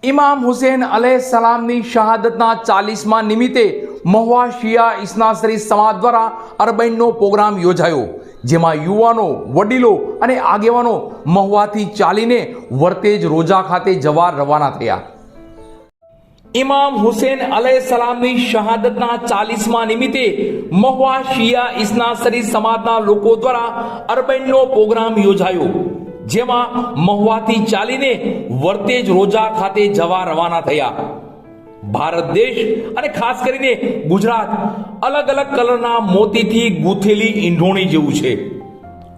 ઇમામ હુસેન અલૈહિસ્સલામની શહાદતના 40મા નિમિત્તે મહુવા શિયા ઇસ્નાસરી સમાજ દ્વારા અરબઈનનો પ્રોગ્રામ યોજાયો, જેમાં યુવાનો, વડીલો અને આગેવાનો મહુવાથી ચાલીને વર્તેજ રોજા ખાતે જવા રવાના થયા. ઇમામ હુસેન અલૈહિસ્સલામની શહાદતના 40મા નિમિત્તે મહુવા શિયા ઇસ્નાસરી સમાજના લોકો દ્વારા અરબઈનનો પ્રોગ્રામ યોજાયો, જેમાં મહુવાથી ચાલીને વર્તેજ રોજા ખાતે જવા રવાના થયા. ભારત દેશ અને ખાસ કરીને ગુજરાત અલગ અલગ કલરના મોતીથી ગૂંથેલી ઈંઢોણી જેવું છે,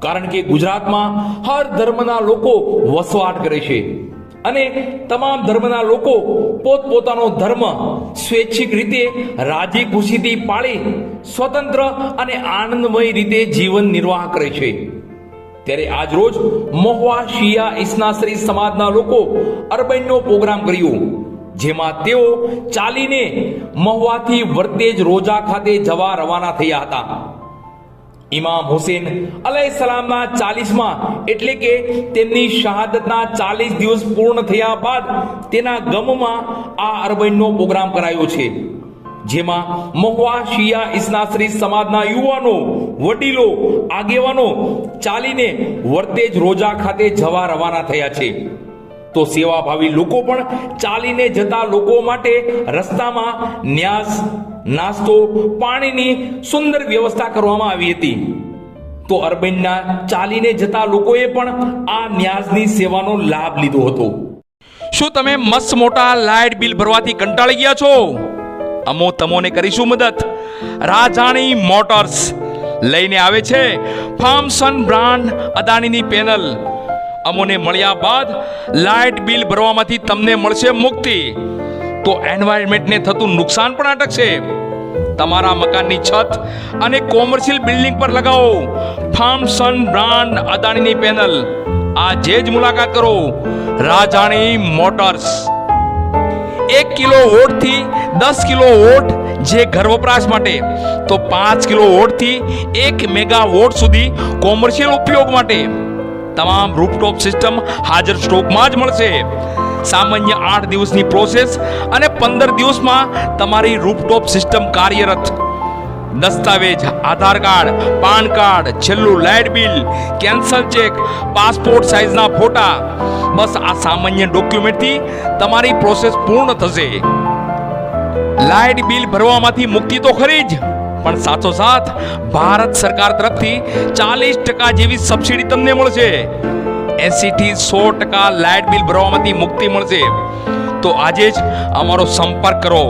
કારણ કે ગુજરાતમાં હર ધર્મના લોકો વસવાટ કરે છે અને તમામ ધર્મના લોકો પોતપોતાનો ધર્મ સ્વૈચ્છિક રીતે રાજી ખુશીથી પાળી સ્વતંત્ર અને આનંદમય રીતે જીવન નિર્વાહ કરે છે. ત્યારે આજ રોજ મહુવા શિયા ઇસ્નાસરી સમાજના લોકો અરબઈનનો પ્રોગ્રામ કર્યો, જેમાં તેઓ ચાલીને મહુવાથી વર્તેજ રોજા ખાતે જવા રવાના થયા હતા. ઇમામ હુસેન અલૈહિસ્સલામના 40મા એટલે કે તેમની શહાદતના 40 દિવસ પૂર્ણ થયા બાદ તેના ગમમાં આ અરબઈનનો પ્રોગ્રામ કરાયો છે, જેમાં મહુવા શિયા ઇસ્નાસરી સમાજના યુવાનો, વડીલો, આગેવાનો ચાલીને વર્તેજ રોજા ખાતે જવા રવાના થયા છે. તો સેવાભાવી લોકો પણ ચાલીને જતા લોકો માટે રસ્તામાં ન્યાસ, નાસ્તો, પાણીની સુંદર વ્યવસ્થા કરવામાં આવી હતી. તો અરબઈનના ચાલીને જતા લોકોએ પણ આ ન્યાઝની સેવાનો લાભ લીધો હતો. શું તમે મસ્ત મોટા લાઇટ બિલ ભરવાથી કંટાળી ગયા છો? અમો તમોને કરીશું મદદ. રાજાણી મોટર્સ લઈને આવે છે ફાર્મસન બ્રાન્ડ અદાણીની પેનલ. અમોને મળ્યા બાદ લાઇટ બિલ ભરવામાંથી તમને મળશે મુક્તિ. તો એન્વાયરમેન્ટને થતું નુકસાન પણ અટકશે. તમારા મકાનની છત અને કોમર્શિયલ બિલ્ડિંગ પર લગાવો ફાર્મસન બ્રાન્ડ અદાણીની પેનલ. આજે જ મુલાકાત કરો રાજાણી મોટર્સ. 1 કિલો વોટ થી 10 કિલો વોટ જે ઘર વપરાશ માટે, તો 5 કિલો વોટ થી 1 મેગા વોટ સુધી કોમર્શિયલ ઉપયોગ માટે તમામ રૂફટોપ સિસ્ટમ હાજર સ્ટોકમાં જ મળશે. સામાન્ય 8 દિવસની પ્રોસેસ અને 15 દિવસમાં તમારી રૂફટોપ સિસ્ટમ કાર્યરત. દસ્તાવેજ, આધાર કાર્ડ, પાન કાર્ડ, છેલ્લું light bill, cancel cheque, passport સાઇઝના ફોટા, બસ આ સામાન્ય ડોક્યુમેન્ટથી તમારી પ્રોસેસ પૂર્ણ થશે. લાઇટ બિલ ભરવામાંથી મુક્તિ તો ખરી જ, પણ સાથોસાથ ભારત સરકાર તરફથી 40% જેવી સબસિડી તમને મળશે. 80 થી 100% લાઇટ બિલ ભરવામાંથી મુક્તિ મળશે. તો આજે જ અમારો સંપર્ક કરો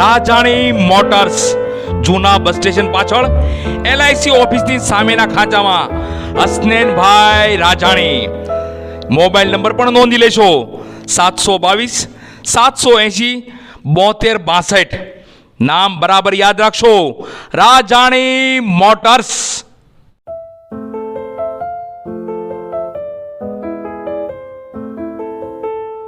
રાજાણી મોટર્સ, જૂના બસ સ્ટેશન પાછળ LIC ઓફિસની સામેના ખાંચામાં. હસનૈનભાઈ રાજાણી. મોબાઈલ નંબર પણ નોંધી લેશો 722 780 72 62. નામ બરાબર યાદ રાખશો, રાજાણી મોટર્સ.